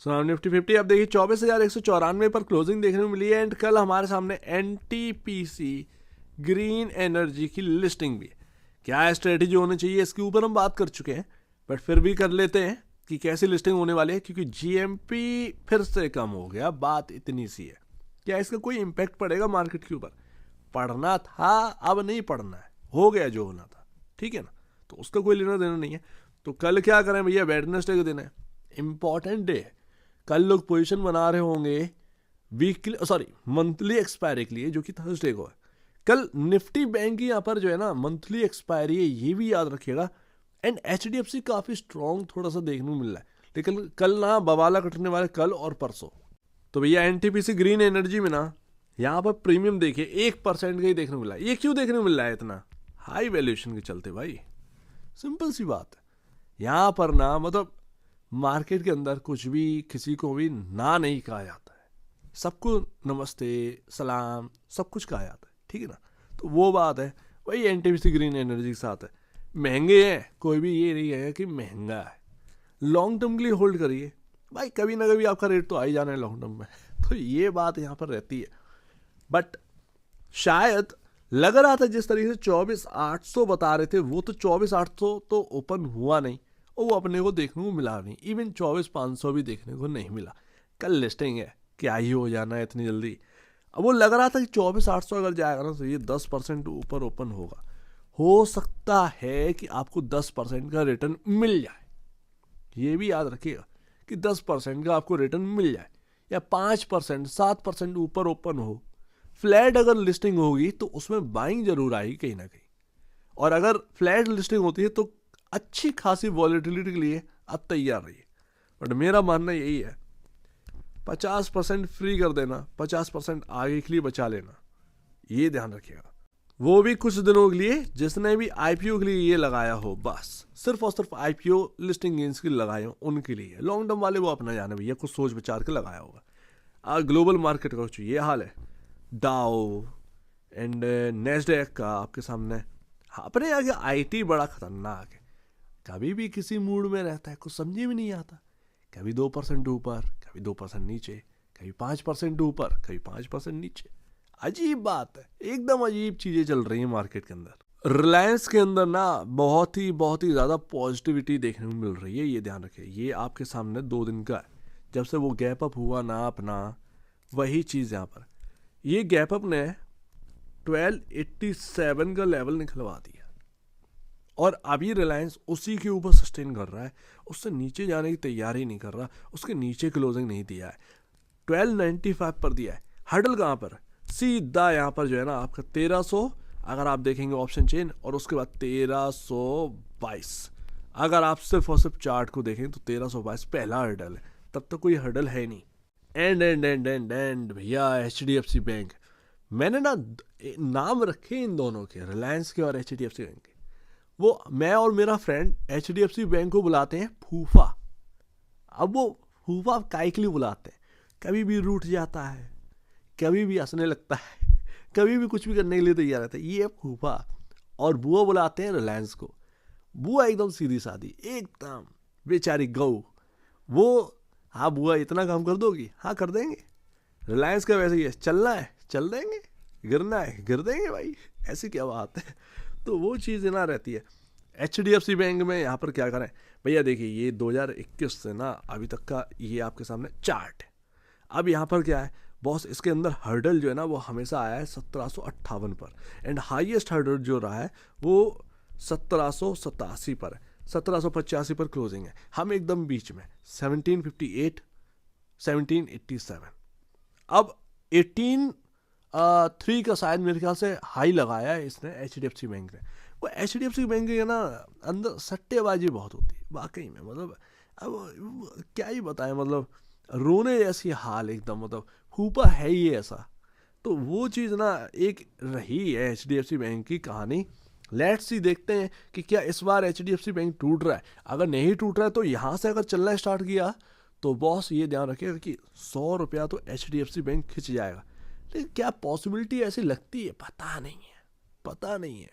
सो Nifty 50 अब देखिए 24,194 पर क्लोजिंग देखने को मिली है। एंड कल हमारे सामने एनटीपीसी ग्रीन एनर्जी की लिस्टिंग भी है। क्या स्ट्रेटेजी होनी चाहिए इसके ऊपर हम बात कर चुके हैं, बट फिर भी कर लेते हैं कि कैसी लिस्टिंग होने वाली है, क्योंकि जीएमपी फिर से कम हो गया। बात इतनी सी है, क्या इसका कोई इम्पैक्ट पड़ेगा मार्केट के ऊपर? पढ़ना था, अब नहीं पढ़ना है, हो गया जो होना था, ठीक है ना, तो उसका कोई लेना देना नहीं है। तो कल क्या करें भैया, वेडनेसडे का दिन है, इंपॉर्टेंट डे है। कल लोग पोजीशन बना रहे होंगे वीकली मंथली एक्सपायरी के लिए, जो कि थर्सडे को है। कल निफ्टी बैंक की यहाँ पर जो है ना मंथली एक्सपायरी है, ये भी याद रखिएगा। एंड एचडीएफसी काफी स्ट्रॉन्ग थोड़ा सा देखने को मिल रहा है, लेकिन कल ना बवाला कटने वाले कल और परसों। तो भैया एनटीपीसी ग्रीन एनर्जी में ना यहाँ पर प्रीमियम देखिए 1% का ही देखने को मिला है। ये क्यों देखने को मिल रहा है? इतना हाई वैल्यूएशन के चलते भाई, सिंपल सी बात है। यहाँ पर ना मतलब मार्केट के अंदर कुछ भी किसी को भी ना नहीं कहा जाता है, सबको नमस्ते सलाम सब कुछ कहा जाता है, ठीक है ना। तो वो बात है, वही एनटीपीसी ग्रीन एनर्जी के साथ है। महंगे हैं, कोई भी ये नहीं है कि महंगा है। लॉन्ग टर्म के लिए होल्ड करिए भाई, कभी ना कभी आपका रेट तो आ ही जाना है लॉन्ग टर्म में। तो ये बात यहाँ पर रहती है। बट शायद लग रहा था जिस तरीके से 24,800 बता रहे थे, वो तो 24,800 तो ओपन हुआ नहीं, और वो अपने को देखने को मिला नहीं। इवन 24,500 भी देखने को नहीं मिला। कल लिस्टिंग है, क्या ही हो जाना है इतनी जल्दी। अब वो लग रहा था कि 24,800 अगर जाएगा ना तो ये 10% ऊपर ओपन होगा। हो सकता है कि आपको 10% का रिटर्न मिल जाए, ये भी याद रखिएगा कि 10% का आपको रिटर्न मिल जाए, या 5% 7% ऊपर ओपन हो। फ्लैट अगर लिस्टिंग होगी तो उसमें बाइंग जरूर आएगी कहीं ना कहीं, और अगर फ्लैट लिस्टिंग होती है तो अच्छी खासी वॉलेटिलिटी के लिए आप तैयार रहिए। बट मेरा मानना यही है, 50% फ्री कर देना, 50% आगे के लिए बचा लेना, ये ध्यान रखिएगा। वो भी कुछ दिनों के लिए, जिसने भी आईपीओ के लिए ये लगाया हो, बस सिर्फ और सिर्फ आईपीओ लिस्टिंग गेन्स के लिए लगाए हो उनके लिए। लॉन्ग टर्म वाले वो अपना जाने भैया, कुछ सोच विचार के लगाया होगा। ग्लोबल मार्केट का कुछ ये हाल है, डाउ एंड नेस्डैक का आपके सामने। अपने आगे आईटी बड़ा खतरनाक है, कभी भी किसी मूड में रहता है, कुछ समझे भी नहीं आता। कभी 2% ऊपर, कभी 2% नीचे, कभी 5% ऊपर, कभी 5% नीचे। अजीब बात है, एकदम अजीब चीजें चल रही हैं मार्केट के अंदर। रिलायंस के अंदर ना बहुत ही ज्यादा पॉजिटिविटी देखने को मिल रही है, ये ध्यान रखिए। ये आपके सामने 2 दिन का है, जब से वो गैप अप हुआ ना अपना, वही चीज यहाँ पर ये गैप अप ने 1287 का लेवल निकलवा दिया, और अभी रिलायंस उसी के ऊपर सस्टेन कर रहा है, उससे नीचे जाने की तैयारी नहीं कर रहा, उसके नीचे क्लोजिंग नहीं दिया है, 1295 पर दिया है। हडल कहाँ पर? सीधा यहाँ पर जो है ना आपका 1300, अगर आप देखेंगे ऑप्शन चेन, और उसके बाद 1322। अगर आप सिर्फ और सिर्फ चार्ट को देखें तो 1322 पहला हर्डल है, तब तक कोई हर्डल है नहीं। And and and and and भैया एचडीएफसी बैंक, मैंने ना नाम रखे इन दोनों के, रिलायंस के और एचडीएफसी बैंक के। वो मैं और मेरा फ्रेंड एचडीएफसी बैंक को बुलाते हैं फूफा। अब वो फूफा काय के लिए बुलाते हैं? कभी भी रूठ जाता है, कभी भी हंसने लगता है, कभी भी कुछ भी करने के लिए तैयार रहता है, ये फूफा। और बुआ बुलाते हैं रिलायंस को। बुआ एकदम सीधी सादी, एकदम बेचारी गऊ। वो हाँ बुआ इतना काम कर दोगी? हाँ कर देंगे। रिलायंस का वैसे ही है, चलना है चल देंगे, गिरना है गिर देंगे भाई, ऐसी क्या बात है। तो वो चीज़ ना रहती है। एचडीएफसी बैंक में यहाँ पर क्या करें भैया, देखिए ये 2021 से ना अभी तक का ये आपके सामने चार्ट है। अब यहाँ पर क्या है बॉस, इसके अंदर हर्डल जो है ना वो हमेशा आया है 1758 पर, एंड हाईएस्ट हर्डल जो रहा है वो 1787 पर है, 1785 पर क्लोजिंग है। हम एकदम बीच में 1758 1787। अब 18 का शायद मेरे ख्याल से हाई लगाया है इसने एचडीएफसी बैंक ने। वो एचडीएफसी बैंक के ना अंदर सट्टेबाजी बहुत होती है वाकई में, मतलब अब क्या ही बताएं, मतलब रोने जैसी हाल एकदम, मतलब फूफा है ही ऐसा। तो वो चीज़ ना एक रही है एचडीएफसी बैंक की कहानी। लेट्स सी, देखते हैं कि क्या इस बार एचडीएफसी बैंक टूट रहा है। अगर नहीं टूट रहा है तो यहाँ से अगर चलना स्टार्ट किया तो बॉस ये ध्यान रखिएगा कि 100 रुपया तो एचडीएफसी बैंक खिंच जाएगा। लेकिन क्या पॉसिबिलिटी ऐसी लगती है? पता नहीं है,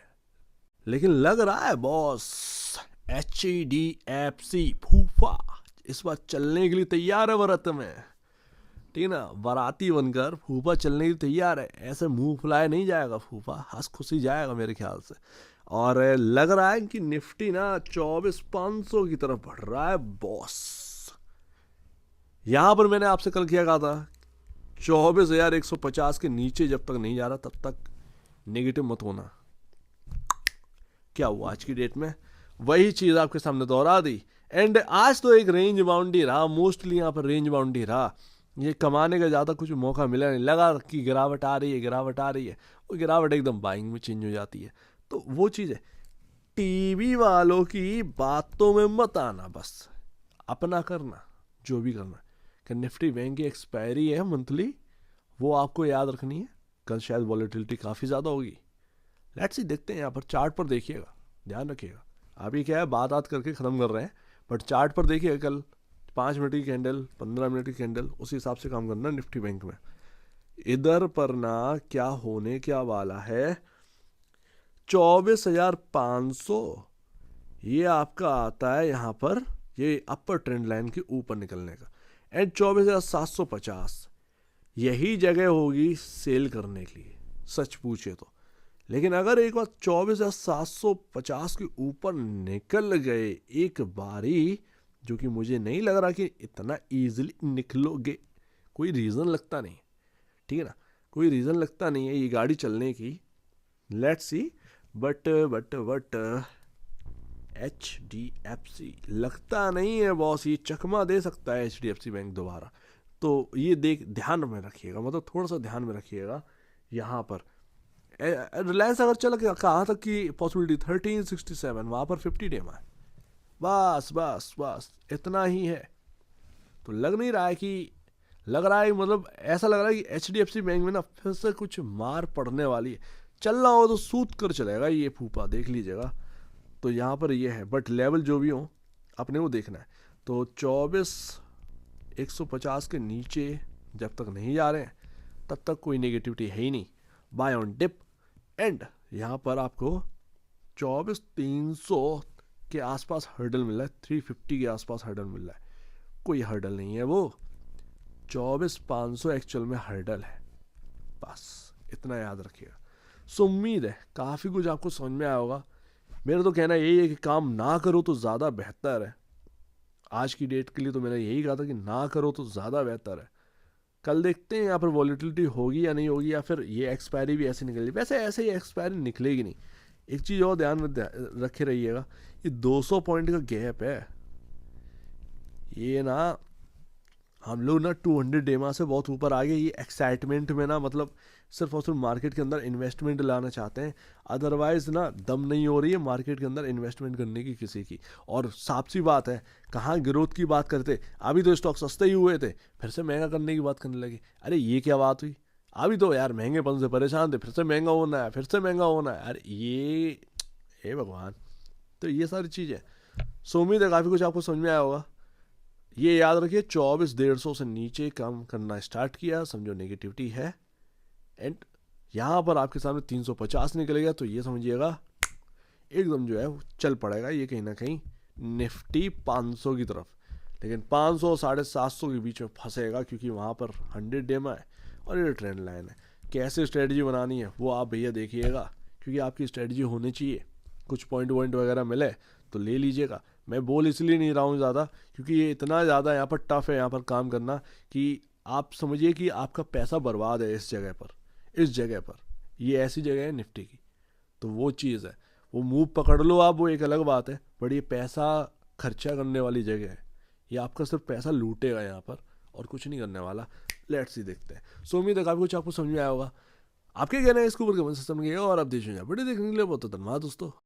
लेकिन लग रहा है बॉस एचडीएफसी फूफा इस बार चलने के लिए तैयार है व्रत में, ठीक है ना, बाराती बनकर फूफा चलने के लिए तैयार है। ऐसे मुंह फुलाए नहीं जाएगा फूफा, हंस खुशी जाएगा मेरे ख्याल से। और लग रहा है कि निफ्टी ना 24,500 की तरफ बढ़ रहा है बॉस। यहां पर मैंने आपसे कल क्या कहा था, 24,150 के नीचे जब तक नहीं जा रहा तब तक नेगेटिव मत होना। क्या हुआ आज की डेट में, वही चीज आपके सामने दोहरा दी। एंड आज तो एक रेंज बाउंड ही रहा, मोस्टली यहाँ पर रेंज बाउंड ही रहा। ये कमाने का ज़्यादा कुछ मौका मिला नहीं, लगा कि गिरावट आ रही है, गिरावट आ रही है, वो गिरावट एकदम बाइंग में चेंज हो जाती है। तो वो चीज़ है, टीवी वालों की बातों में मत आना, बस अपना करना जो भी करना। कि निफ्टी बैंक की एक्सपायरी है मंथली, वो आपको याद रखनी है। कल शायद वॉलेटिलिटी काफ़ी ज़्यादा होगी। लेट्स सी, देखते हैं। यहाँ पर चार्ट पर देखिएगा, ध्यान रखिएगा। अभी क्या है, बात करके ख़त्म कर रहे हैं, बट चार्ट पर देखिएगा कल 5 मिनट की कैंडल, 15 मिनट की कैंडल, उसी हिसाब से काम करना निफ्टी बैंक में। इधर पर ना क्या होने क्या वाला है, 24,500 ये आपका आता है यहाँ पर, ये अपर ट्रेंड लाइन के ऊपर निकलने का। एंड 24,750 यही जगह होगी सेल करने के लिए, सच पूछे तो। लेकिन अगर एक बार 24,750 के ऊपर निकल गए एक बारी, जो कि मुझे नहीं लग रहा कि इतना इजीली निकलोगे, कोई रीज़न लगता नहीं, ठीक है ना, कोई रीज़न लगता नहीं है ये गाड़ी चलने की। लेट्स सी, बट HDFC लगता नहीं है बॉस, ये चकमा दे सकता है HDFC बैंक दोबारा। तो ये ध्यान में रखिएगा, मतलब थोड़ा सा ध्यान में रखिएगा। यहाँ पर रिलायंस अगर चल गया, कहाँ तक की पॉसिबिलिटी, 1367, वहाँ पर 50 डे में है, बस इतना ही है। तो लग नहीं रहा है कि, लग रहा है मतलब ऐसा लग रहा है कि HDFC बैंक में ना फिर से कुछ मार पड़ने वाली है। चलना हो तो सूत कर चलेगा ये फूफा, देख लीजिएगा। तो यहाँ पर ये है, बट लेवल जो भी हो अपने को देखना है। तो 24,150 के नीचे जब तक नहीं जा रहे हैं तब तक कोई नेगेटिविटी है ही नहीं, बाय ऑन डिप। एंड यहाँ पर आपको 24,300 के आसपास हर्डल मिल रहा है, 350 के आसपास हर्डल मिल रहा है। कोई हर्डल नहीं है वो, 24,500 एक्चुअल में हर्डल है, बस इतना याद रखिएगा। सो उम्मीद है काफ़ी कुछ आपको समझ में आया होगा। मेरा तो कहना यही है कि काम ना करो तो ज़्यादा बेहतर है। आज की डेट के लिए तो मैंने यही कहा था कि ना करो तो ज़्यादा बेहतर है। कल देखते हैं यहाँ पर वॉलेटिलिटी होगी या नहीं होगी, या फिर ये एक्सपायरी भी ऐसे निकलेगी। वैसे ऐसे ही एक्सपायरी निकलेगी नहीं। एक चीज़ और ध्यान में रखे रहिएगा, ये 200 पॉइंट का गैप है, ये ना हम लोग ना 200 डेमा से बहुत ऊपर आ गए। ये एक्साइटमेंट में ना, मतलब सिर्फ और सिर्फ मार्केट के अंदर इन्वेस्टमेंट लाना चाहते हैं, अदरवाइज ना दम नहीं हो रही है मार्केट के अंदर इन्वेस्टमेंट करने की किसी की। और साफ सी बात है, कहाँ ग्रोथ की बात करते, अभी तो स्टॉक सस्ते ही हुए थे, फिर से महंगा करने की बात करने लगे। अरे ये क्या बात हुई, अभी तो यार महंगेपन से परेशान थे, फिर से महंगा होना है, फिर से महंगा होना है। अरे ये, हे भगवान। तो ये सारी चीज़ें, सो उम्मीद है काफ़ी कुछ आपको समझ में आया होगा। ये याद रखिए, 24,150 से नीचे काम करना स्टार्ट किया, समझो नेगेटिविटी है। एंड यहाँ पर आपके सामने 350 निकलेगा, तो ये समझिएगा एकदम जो है वो चल पड़ेगा ये कहीं ना कहीं निफ्टी 500 की तरफ। लेकिन 500 750 के बीच में फंसेगा, क्योंकि वहाँ पर 100 डेमा है और ये ट्रेंड लाइन है। कैसे स्ट्रेटजी बनानी है वो आप भैया देखिएगा, क्योंकि आपकी स्ट्रेटजी होनी चाहिए। कुछ पॉइंट वगैरह मिले तो ले लीजिएगा। मैं बोल इसलिए नहीं रहा हूँ ज़्यादा, क्योंकि ये इतना ज़्यादा यहाँ पर टफ है यहाँ पर काम करना, कि आप समझिए कि आपका पैसा बर्बाद है इस जगह पर। ये ऐसी जगह है निफ्टी की, तो वो चीज़ है, वो मूव पकड़ लो आप, वो एक अलग बात है, बट ये पैसा खर्चा करने वाली जगह है। ये आपका सिर्फ पैसा लूटेगा यहाँ पर, और कुछ नहीं करने वाला। लेट्स ही देखते हैं। सो उम्मीद है काफ़ी कुछ आपको समझ में आया होगा। आपके कहना है इसके ऊपर कमेंट सिस्टम में, और आप देखिए वीडियो देखने के लिए बहुत धन्यवाद दोस्तों।